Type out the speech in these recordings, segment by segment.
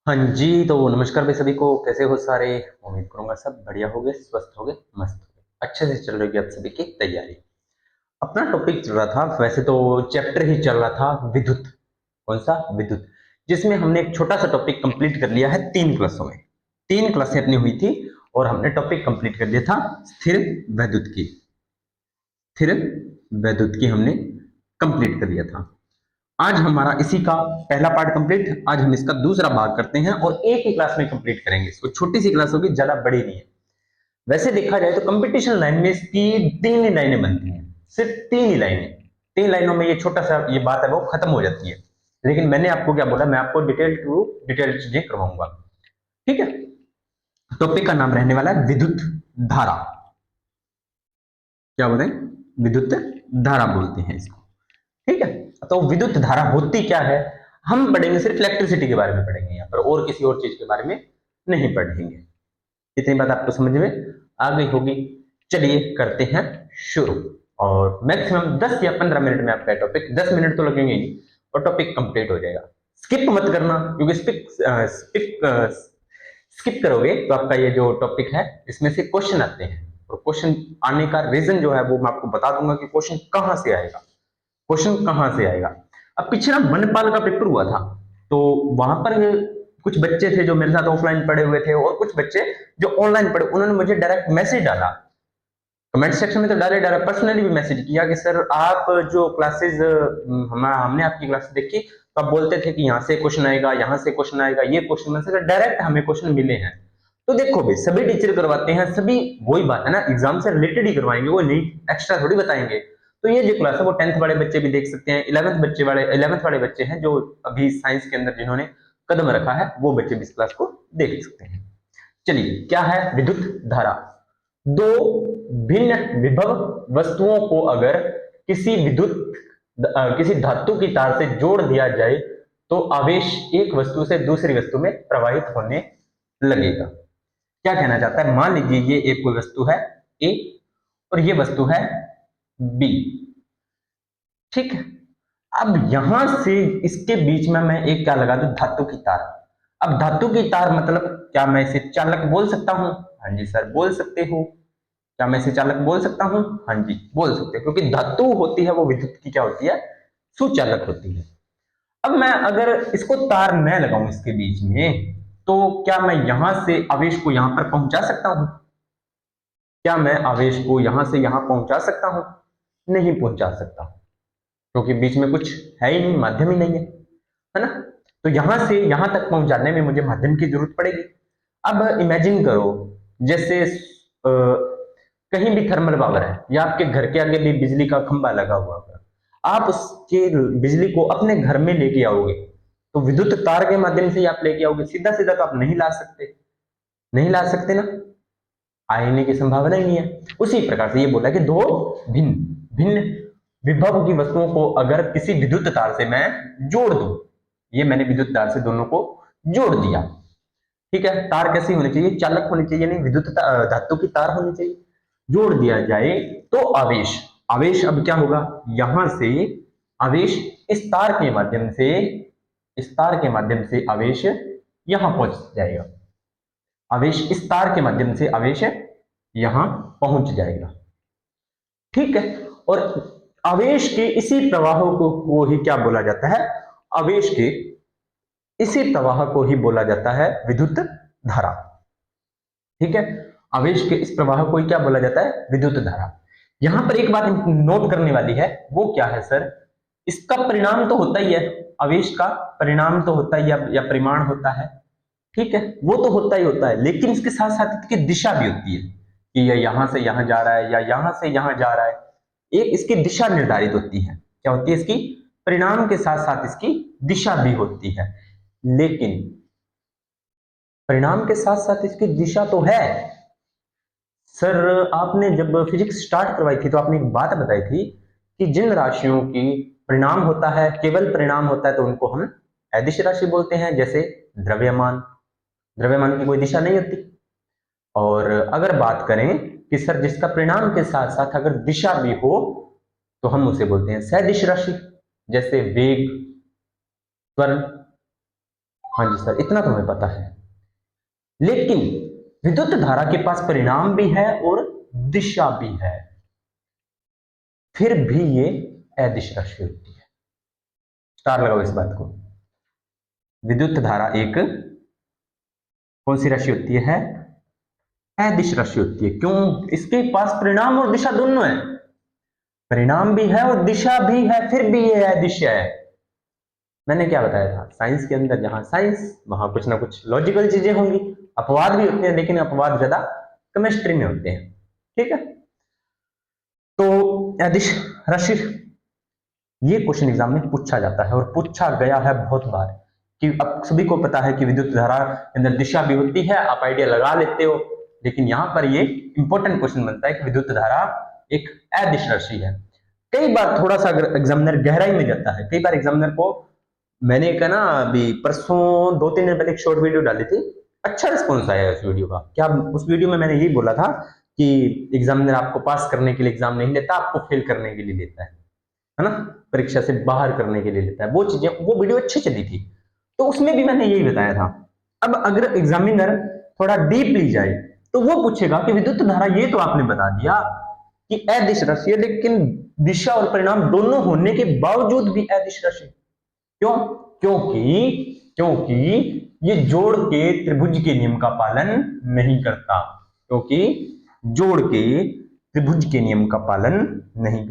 हाँ जी, तो नमस्कार भाई सभी को। कैसे हो सारे? उम्मीद करूंगा सब बढ़िया होगे, स्वस्थ होगे, मस्त होगे, अच्छे से चल रही होगी आप सभी की तैयारी। अपना टॉपिक चल रहा था, वैसे तो चैप्टर ही चल रहा था विद्युत। कौन सा? विद्युत। जिसमें हमने एक छोटा सा टॉपिक कंप्लीट कर लिया है 3 क्लासों में। 3 क्लासें अपनी हुई थी और हमने टॉपिक कंप्लीट कर लिया था स्थिर वैद्युत की। स्थिर वैद्युत की हमने कंप्लीट कर लिया था। आज हमारा इसी का पहला पार्ट कंप्लीट। आज हम इसका दूसरा भाग करते हैं और एक ही क्लास में कंप्लीट करेंगे इसको। छोटी सी क्लास होगी, ज्यादा बड़ी नहीं है। वैसे देखा जाए तो कंपटीशन लाइन में इसकी 3 ही लाइनें बनती हैं। सिर्फ 3 ही लाइनें। 3 लाइनों में ये छोटा सा ये बात है वो खत्म हो जाती है। लेकिन मैंने आपको क्या बोला, मैं आपको डिटेल टू डिटेल चीजें करवाऊंगा। ठीक है। टॉपिक का नाम रहने वाला है विद्युत धारा। क्या बोलते हैं? विद्युत धारा बोलते हैं इसको। ठीक है। तो विद्युत धारा होती क्या है, हम पढ़ेंगे सिर्फ इलेक्ट्रिसिटी के बारे में पढ़ेंगे यहाँ पर, और किसी और चीज के बारे में नहीं पढ़ेंगे। इतनी बात आपको समझ में आ गई होगी। चलिए करते हैं शुरू। और मैक्सिमम 10 या 15 मिनट में आपका टॉपिक, 10 मिनट तो लगेंगे ही, और टॉपिक कंप्लीट हो जाएगा। स्किप मत करना, क्योंकि स्किप करोगे तो आपका ये जो टॉपिक है इसमें से क्वेश्चन आते हैं, और क्वेश्चन आने का रीजन जो है वो मैं आपको बता दूंगा कि क्वेश्चन कहां से आएगा। क्वेश्चन कहां से आएगा? अब पिछले ना मनपाल का पेपर हुआ था, तो वहां पर कुछ बच्चे थे जो मेरे साथ ऑफलाइन पढ़े हुए थे, और कुछ बच्चे जो ऑनलाइन पढ़े, उन्होंने मुझे डायरेक्ट मैसेज डाला। कमेंट सेक्शन में तो डाले डाला, पर्सनली भी मैसेज किया कि सर आप जो क्लासेस, हमने आपकी क्लासेस देखी, तो आप बोलते थे कि यहाँ से क्वेश्चन आएगा, यहाँ से क्वेश्चन आएगा, ये क्वेश्चन में से डायरेक्ट हमें क्वेश्चन मिले हैं। तो देखो भाई, सभी टीचर करवाते हैं, सभी वही बात है ना, एग्जाम से रिलेटेड ही करवाएंगे, वो नहीं एक्स्ट्रा थोड़ी बताएंगे। तो ये जो क्लास है वो 10th वाले बच्चे भी देख सकते हैं, 11th वाले बच्चे हैं जो अभी साइंस के अंदर जिन्होंने कदम रखा है, वो बच्चे भी इस क्लास को देख सकते हैं। चलिए, क्या है विद्युत धारा? दो भिन्न विभव वस्तुओं को अगर किसी धातु की तार से जोड़ दिया जाए, तो आवेश एक वस्तु से दूसरी वस्तु में प्रवाहित होने लगेगा। क्या कहना चाहता है? मान लीजिए ये एक कोई वस्तु है ए, और ये वस्तु है बी। ठीक है। अब यहां से इसके बीच में मैं एक क्या लगा दूं? धातु की तार। अब धातु की तार मतलब क्या मैं इसे चालक बोल सकता हूं? हाँ जी सर, बोल सकते हो। क्या मैं इसे चालक बोल सकता हूं? हाँ जी, बोल सकते हो, क्योंकि धातु होती है वो विद्युत की क्या होती है? सुचालक होती है। अब मैं अगर इसको तार न लगाऊं इसके बीच में, तो क्या मैं यहां से आवेश को यहां पर पहुंचा सकता हूं? क्या मैं आवेश को यहां से यहां पहुंचा सकता हूं? नहीं पहुंचा सकता, क्योंकि बीच में कुछ है ही नहीं, माध्यम ही नहीं है ना? तो यहां से यहां तक पहुंचाने में मुझे माध्यम की जरूरत पड़ेगी। अब इमेजिन करो, जैसे कहीं भी थर्मल पावर है, या आपके घर के आगे भी बिजली का खंभा लगा हुआ है, आप उसके बिजली को अपने घर में लेके आओगे, तो विद्युत तार के माध्यम से ही आप लेके आओगे। सीधा सीधा तो आप नहीं ला सकते, नहीं ला सकते ना, आने की संभावना ही नहीं है। उसी प्रकार से ये बोला कि दो भिन्न भिन्न विभव की वस्तुओं को अगर किसी विद्युत तार से मैं जोड़ दूं, ये मैंने विद्युत तार से दोनों को जोड़ दिया। ठीक है। तार कैसी होनी चाहिए? चालक होनी चाहिए, नहीं विद्युत धातु की तार होनी चाहिए। जोड़ दिया जाए तो आवेश, आवेश अब क्या होगा? यहां से आवेश इस तार के माध्यम से, इस तार के माध्यम से आवेश यहां पहुंच जाएगा। आवेश इस तार के माध्यम से आवेश यहां पहुंच जाएगा। ठीक है। और आवेश के इसी प्रवाह को ही क्या बोला जाता है? आवेश के इसी प्रवाह को ही बोला जाता है विद्युत धारा। ठीक है। आवेश के इस प्रवाह को ही क्या बोला जाता है? विद्युत धारा। यहां पर एक बात नोट करने वाली है, वो क्या है सर? इसका परिणाम तो होता ही है, आवेश का परिणाम तो होता ही या परिमाण होता है। ठीक है, वो तो होता ही होता है, लेकिन इसके साथ साथ इसकी दिशा भी होती है कि यह यहां से यहां जा रहा है या यहां से यहां जा रहा है। एक इसकी दिशा निर्धारित होती है। क्या होती है इसकी? परिणाम के साथ साथ इसकी दिशा भी होती है। लेकिन परिणाम के साथ साथ इसकी दिशा तो है। सर, आपने जब फिजिक्स स्टार्ट करवाई थी तो आपने एक बात बताई थी कि जिन राशियों की परिणाम होता है, केवल परिणाम होता है, तो उनको हम अदिश राशि बोलते हैं, जैसे द्रव्यमान। द्रव्यमान की कोई दिशा नहीं होती। और अगर बात करें कि सर जिसका परिणाम के साथ साथ अगर दिशा भी हो, तो हम उसे बोलते हैं सदिश राशि, जैसे वेग, त्वरण। हाँ जी सर, इतना तो हमें पता है। लेकिन विद्युत धारा के पास परिणाम भी है और दिशा भी है, फिर भी ये अदिश राशि होती है। स्टार लगाओ इस बात को। विद्युत धारा एक कौन सी राशि होती है? अदिश राशि होती है। क्यों? इसके पास परिणाम और दिशा दोनों है। परिणाम भी है और दिशा भी है, फिर भी ये अदिश है। मैंने क्या बताया था, साइंस के अंदर जहां साइंस वहां कुछ ना कुछ लॉजिकल चीजें होंगी, अपवाद भी होते हैं, लेकिन अपवाद ज्यादा केमिस्ट्री में होते हैं। ठीक है, तो अदिश राशि ये क्वेश्चन एग्जाम में पूछा जाता है और पूछा गया है बहुत बार, कि अब सभी को पता है कि विद्युत धारा के अंदर दिशा भी होती है, आप आइडिया लगा लेते हो, लेकिन यहां पर ये इंपॉर्टेंट क्वेश्चन बनता है कि विद्युत धारा एक अदिश राशि है। कई बार थोड़ा सा अगर एग्जामिनर गहराई में जाता है, कई बार एग्जामिनर को, मैंने एक ना अभी परसों 2-3 दिन पहले एक शॉर्ट वीडियो डाली थी, अच्छा रिस्पॉन्स आया उस वीडियो का। क्या उस वीडियो में मैंने यही बोला था कि एग्जामिनर आपको पास करने के लिए एग्जाम नहीं लेता, आपको फेल करने के लिए लेता है ना, परीक्षा से बाहर करने के लिए लेता है। वो चीजें, वो वीडियो अच्छी चली थी, तो उसमें भी मैंने यही बताया था। अब अगर एग्जामिनर थोड़ा डीपली जाए तो वो पूछेगा कि विद्युत धारा ये तो आपने बता दिया कि अदिश राशि है, लेकिन दिशा और परिणाम दोनों होने के बावजूद भी अदिश राशि क्यों? क्योंकि क्योंकि ये जोड़ के त्रिभुज के नियम का पालन नहीं करता। क्योंकि जोड़ के त्रिभुज के नियम का पालन नहीं,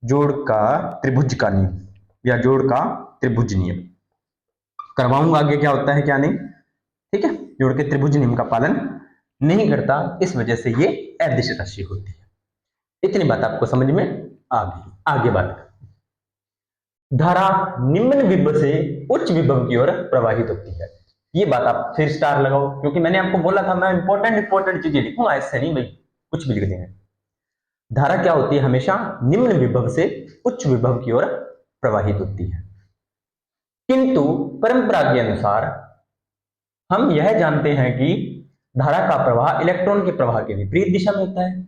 जोड़ का त्रिभुज का नियम या जोड़ का त्रिभुज नियम करवाऊंगा आगे क्या होता है क्या नहीं। ठीक है, जोड़ के त्रिभुज नियम का पालन नहीं करता, इस वजह से ये अदिश राशि होती है। इतनी बात आपको समझ में आ गई। आगे बात, धारा निम्न विभव से उच्च विभव की ओर प्रवाहित होती है। ये बात आप फिर स्टार लगाओ, क्योंकि मैंने आपको बोला था मैं इंपॉर्टेंट चीजें लिखूंगा, ऐसे नहीं भाई कुछ भी लिख देंगे। धारा क्या होती है? हमेशा निम्न विभव से उच्च विभव की ओर प्रवाहित होती है। किंतु परंपरा के अनुसार हम यह जानते हैं कि धारा का प्रवाह इलेक्ट्रॉन के प्रवाह के विपरीत दिशा में होता है।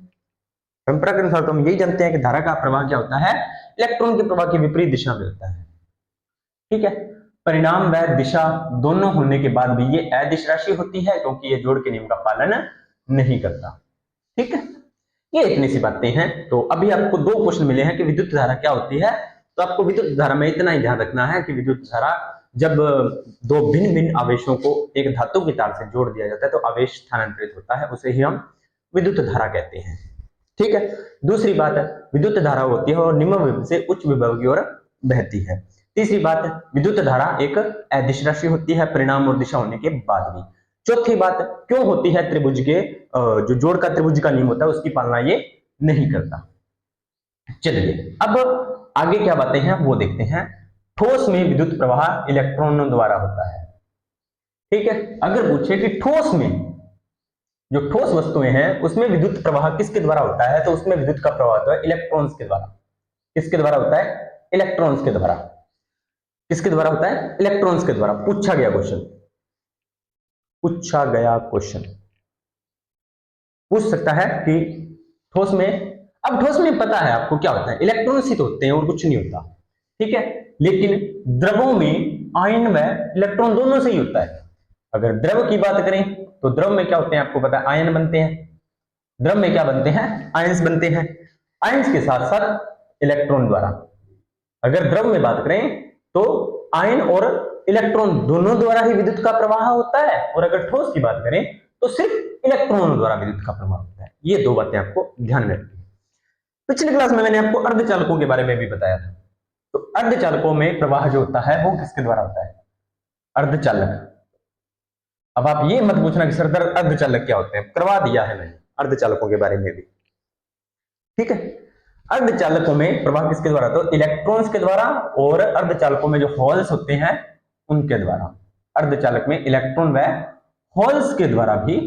परंपरा के अनुसार तो हम यही जानते हैं कि धारा का प्रवाह क्या होता है? इलेक्ट्रॉन के प्रवाह के विपरीत दिशा में होता है। ठीक है, परिणाम व दिशा दोनों होने के बाद भी ये अदिश राशि होती है, क्योंकि ये जोड़ के नियम का पालन नहीं करता। ठीक है, ये इतनी सी बातें हैं। तो अभी आपको दो क्वेश्चन मिले हैं कि विद्युत धारा क्या होती है, तो आपको विद्युत धारा में इतना ही ध्यान रखना है कि विद्युत धारा जब दो भिन्न भिन्न आवेशों को एक धातु की तार से जोड़ दिया जाता है तो आवेश स्थानांतरित होता है, उसे ही हम विद्युत धारा कहते हैं। ठीक है, दूसरी बात है विद्युत धारा होती है और निम्न विभव से उच्च विभव की ओर बहती है। तीसरी बात है विद्युत धारा एक अदिश राशि होती है परिणाम और दिशा होने के बाद भी। चौथी बात, क्यों होती है? त्रिभुज के जो जोड़ का त्रिभुज का नियम होता है उसकी पालना ये नहीं करता। चलिए अब आगे क्या बातें हैं वो देखते हैं। ठोस में विद्युत प्रवाह इलेक्ट्रॉनों द्वारा होता है। ठीक है, अगर पूछे कि ठोस में, जो ठोस वस्तुएं हैं उसमें विद्युत प्रवाह किसके द्वारा होता है, तो उसमें विद्युत का प्रवाह होता है इलेक्ट्रॉन्स के द्वारा। किसके द्वारा होता है? इलेक्ट्रॉन्स के द्वारा। किसके द्वारा होता है? इलेक्ट्रॉन्स के द्वारा। पूछा गया क्वेश्चन, पूछा गया क्वेश्चन पूछ सकता है कि ठोस में, अब ठोस में पता है आपको क्या होता है, इलेक्ट्रॉन्स ही तो होते हैं और कुछ नहीं होता। ठीक है, लेकिन द्रवों में आयन व इलेक्ट्रॉन दोनों से ही होता है। अगर द्रव की बात करें तो द्रव में क्या होते हैं आपको पता है, आयन बनते हैं। द्रव में क्या बनते हैं? आयंस बनते हैं। आयंस के साथ साथ इलेक्ट्रॉन द्वारा। अगर द्रव में बात करें तो आयन और इलेक्ट्रॉन दोनों द्वारा ही विद्युत का प्रवाह होता है, और अगर ठोस की बात करें तो सिर्फ इलेक्ट्रॉनों द्वारा विद्युत का प्रवाह होता है। ये दो बातें आपको ध्यान में रखनी है। पिछली क्लास में मैंने आपको अर्धचालकों के बारे में भी बताया था। तो अर्धचालकों में प्रवाह जो होता है वो किसके द्वारा होता है? अर्धचालक। अब आप ये मत पूछना कि सर अर्धचालक क्या होते हैं, करवा दिया है मैंने अर्धचालकों के बारे में भी। ठीक है, अर्धचालकों में प्रवाह किसके द्वारा? तो इलेक्ट्रॉन्स के द्वारा, और अर्धचालकों में जो होल्स होते हैं उनके द्वारा। अर्धचालक में इलेक्ट्रॉन व होल्स के द्वारा भी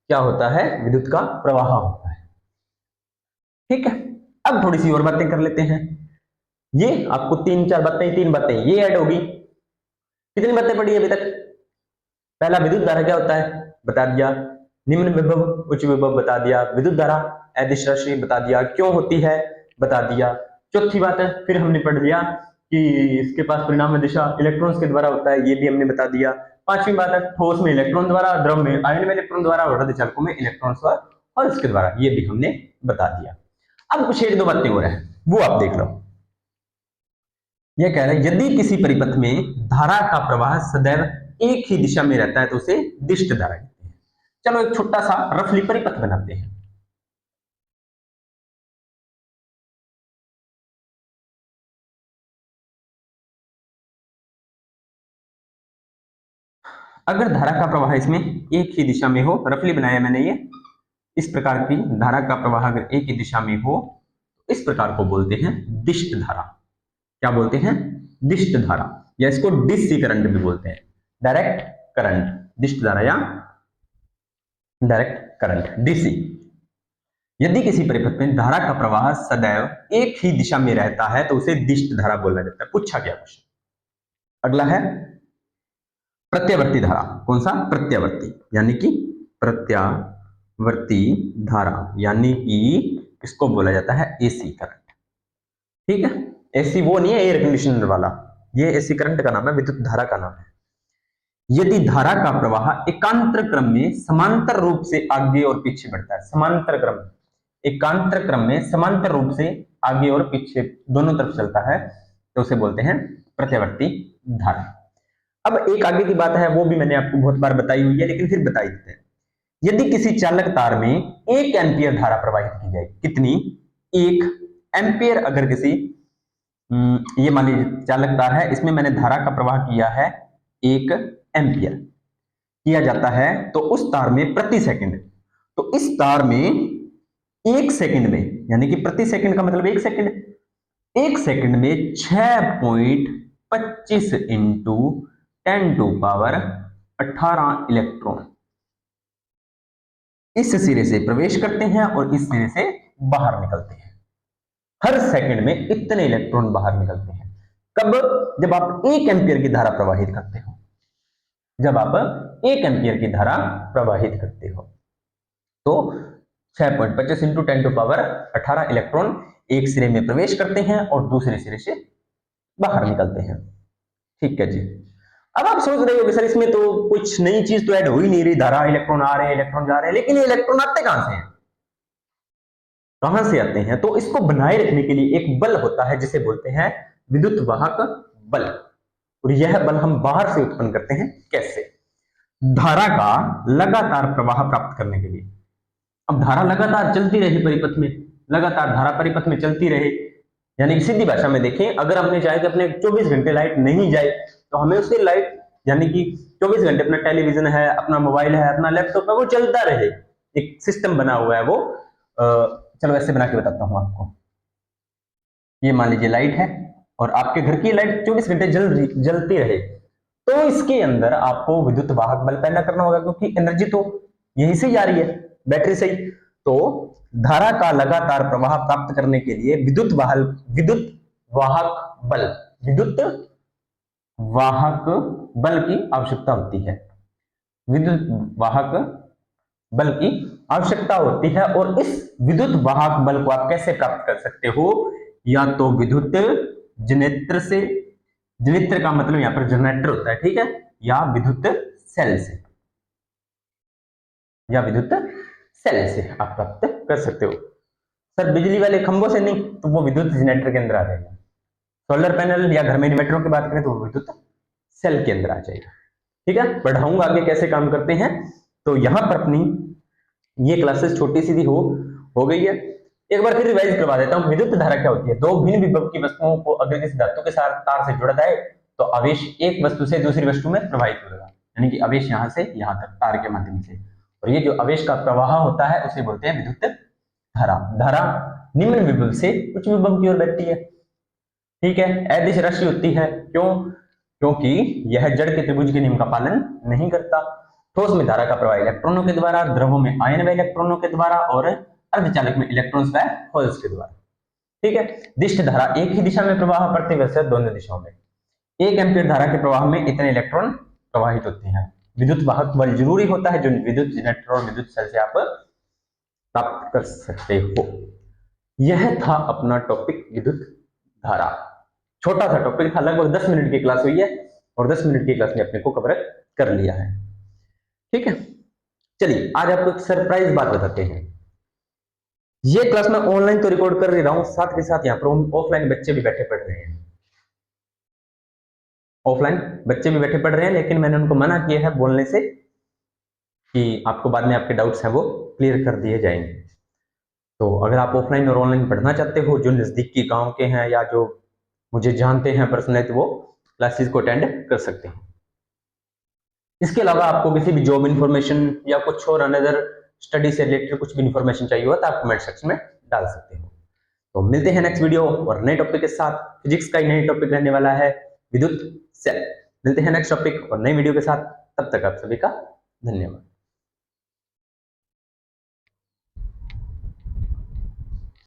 क्या होता है? विद्युत का प्रवाह होता है। ठीक है, अब थोड़ी सी और बातें कर लेते हैं। ये आपको तीन बातें ये ऐड होगी। कितनी बातें पढ़ी अभी तक? पहला, विद्युत धारा क्या होता है बता दिया, निम्न विभव उच्च विभव बता दिया, विद्युत धारा अदिश राशि बता दिया, क्यों होती है बता दिया। चौथी बात है फिर हमने पढ़ लिया कि इसके पास परिणाम में दिशा इलेक्ट्रॉन्स के द्वारा होता है, ये भी हमने बता दिया। पांचवी बात है ठोस में इलेक्ट्रॉन द्वारा, द्रव में आयन में इलेक्ट्रॉन द्वारा और अर्धचालकों में इलेक्ट्रॉन स्वर और इसके द्वारा, ये भी हमने बता दिया। अब कुछ एक दो बातें हो रहा है वो आप देख लो। ये कह रहे हैं यदि किसी परिपथ में धारा का प्रवाह सदैव एक ही दिशा में रहता है तो उसे दिष्ट धारा कहते हैं। चलो एक छोटा सा रफली परिपथ बनाते हैं। अगर धारा का प्रवाह इसमें एक ही दिशा में हो, रफली बनाया मैंने ये, इस प्रकार की धारा का प्रवाह अगर एक ही दिशा में हो, इस प्रकार को बोलते हैं दिष्ट धारा। क्या बोलते हैं? दिष्ट धारा, या इसको डीसी करंट भी बोलते हैं, डायरेक्ट करंट, दिष्ट धारा या डायरेक्ट करंट, डीसी। यदि किसी परिपथ में धारा का प्रवाह सदैव एक ही दिशा में रहता है तो उसे दिष्ट धारा बोला जाता है। पूछा गया क्वेश्चन। अगला है प्रत्यावर्ती धारा। कौन सा? प्रत्यावर्ती, यानी कि प्रत्यावर्ती धारा, यानी कि इसको बोला जाता है एसी करंट। ठीक है, एसी वो नहीं है एयर कंडीशनर वाला, ये एसी करंट का नाम है, विद्युत धारा का नाम है। यदि धारा का प्रवाह एकांतर क्रम में समांतर रूप से आगे और पीछे बढ़ता है, समांतर क्रम, एकांतर क्रम में समांतर रूप से आगे और पीछे दोनों तरफ चलता है तो उसे बोलते हैं प्रत्यावर्ती धारा। अब एक आगे की बात है वो भी मैंने आपको बहुत बार बताई हुई है, लेकिन फिर बता देते हैं। यदि किसी चालक तार में 1 एम्पियर धारा प्रवाहित की जाए, कितनी? 1 एम्पियर। अगर किसी ये मान लीजिए चालक तार है, इसमें मैंने धारा का प्रवाह किया है 1 एम्पियर किया जाता है, तो उस तार में प्रति सेकंड, तो इस तार में 1 सेकंड में, यानी कि प्रति सेकंड का मतलब 1 सेकंड, 1 सेकंड में 6.25 इंटू 10 टू पावर 18 इलेक्ट्रॉन इस सिरे से प्रवेश करते हैं और इस सिरे से बाहर निकलते हैं। हर सेकंड में इतने इलेक्ट्रॉन बाहर निकलते हैं। कब? जब आप 1 एम्पियर की धारा प्रवाहित करते हो, जब आप 1 एम्पियर की धारा प्रवाहित करते हो तो 6.25 इंटू 10 टू पावर 18 इलेक्ट्रॉन एक सिरे में प्रवेश करते हैं और दूसरे सिरे से बाहर निकलते हैं। ठीक है जी। अब आप सोच रहे हो कि सर इसमें तो कुछ नई चीज तो ऐड हो ही नहीं रही, धारा, इलेक्ट्रॉन आ रहे हैं, इलेक्ट्रॉन जा रहे हैं, लेकिन ये इलेक्ट्रॉन आते कहां से हैं? कहां से आते हैं? तो इसको बनाए रखने के लिए एक बल होता है जिसे बोलते हैं विद्युत वाहक बल, और यह बल हम बाहर से उत्पन्न करते हैं। कैसे? धारा का लगातार प्रवाह प्राप्त करने के लिए। अब धारा लगातार चलती रहे परिपथ में, लगातार धारा परिपथ में चलती रहे, यानी कि सीधी भाषा में देखें, अगर हमने चाहे कि अपने 24 घंटे लाइट नहीं जाए तो हमें उससे लाइट, यानी कि 24 घंटे अपना टेलीविजन है, अपना मोबाइल है, अपना लैपटॉप है, वो चलता रहे, एक सिस्टम बना हुआ है वो। चलो ऐसे बना के बताता हूं आपको। ये मान लीजिए लाइट है और आपके घर की लाइट 24 घंटे जलती रहे, तो इसके अंदर आपको विद्युत वाहक बल पैदा करना होगा, क्योंकि एनर्जी तो यहीं से जा रही है, बैटरी से ही। तो धारा का लगातार प्रवाह प्राप्त करने के लिए विद्युत वाहक बल की आवश्यकता होती है, विद्युत वाहक बल की आवश्यकता होती है। और इस विद्युत वाहक बल को आप कैसे प्राप्त कर सकते हो? या तो विद्युत जनरेटर से, जनरेटर का मतलब यहां पर जनरेटर होता है, ठीक है, या विद्युत सेल से, या विद्युत सेल से आप प्राप्त कर सकते हो। सर बिजली वाले खंभों से नहीं, तो वो विद्युत जनरेटर के अंदर आ जाएगा। सोलर पैनल या घर में इन्वर्टरों की बात करें तो वो विद्युत सेल के अंदर आ जाएगा। ठीक है, बढ़ाऊंगा आगे कैसे काम करते हैं। तो यहां पर अपनी ये क्लासेस छोटी सी हो गई है, एक बार फिर रिवाइज करवा देता हूं। विद्युत धारा क्या होती है? दो भिन्न विभव की वस्तुओं को अगर किसी धातु के साथ तार से जोड़ा जाए तो आवेश एक वस्तु से दूसरी वस्तु में प्रवाहित होगा, यानी कि आवेश यहां से यहां तक तार के माध्यम से, और ये जो आवेश का प्रवाह होता है उसे बोलते हैं विद्युत धारा। धारा निम्न विभव से उच्च विभव की ओर बहती है। ठीक है, अदिश राशि होती है। क्यों? क्योंकि यह जड़ के त्रिभुज के नियम का पालन नहीं करता। ठोस में धारा का प्रवाह इलेक्ट्रॉनों के द्वारा, द्रवों में आयन व इलेक्ट्रॉनों के द्वारा, और अर्धचालक में इलेक्ट्रॉन्स व होल्स के द्वारा। ठीक है, दिष्ट धारा एक ही दिशा में प्रवाह प्रतिवर्षत दोनों दिशाओं में। 1 एम्पीयर धारा के प्रवाह में इतने इलेक्ट्रॉन प्रवाहित होते हैं। विद्युत वाहक बल जरूरी होता है जो विद्युत जनरेटर और विद्युत सेल से आप प्राप्त कर सकते हो। यह था अपना टॉपिक विद्युत धारा। छोटा सा टॉपिक था, लगभग 10 मिनट की क्लास हुई है और 10 मिनट की क्लास में अपने को कवर कर लिया है। ठीक है, चलिए आज आपको एक सरप्राइज बात बताते हैं। ये क्लास मैं ऑनलाइन तो रिकॉर्ड कर ही रहा हूं, साथ के साथ यहाँ पर ऑफलाइन बच्चे भी बैठे पढ़ रहे हैं। ऑफलाइन बच्चे भी बैठे पढ़ रहे हैं, लेकिन मैंने उनको मना किया है बोलने से कि आपको बाद में आपके डाउट्स हैं वो क्लियर कर दिए जाएंगे। तो अगर आप ऑफलाइन और ऑनलाइन पढ़ना चाहते हो, जो नज़दीकी गांव के हैं या जो मुझे जानते हैं पर्सनली, तो वो क्लासेस को अटेंड कर सकते हैं। इसके अलावा आपको किसी भी जॉब इन्फॉर्मेशन या कुछ और अनदर स्टडी से रिलेटेड कुछ भी इन्फॉर्मेशन चाहिए हो तो आप कमेंट सेक्शन में डाल सकते हो। तो मिलते हैं नेक्स्ट वीडियो और नए टॉपिक के साथ। फिजिक्स का ही नई टॉपिक रहने वाला है, विद्युत सेल। मिलते हैं नेक्स्ट टॉपिक और नई वीडियो के साथ, तब तक आप सभी का धन्यवाद।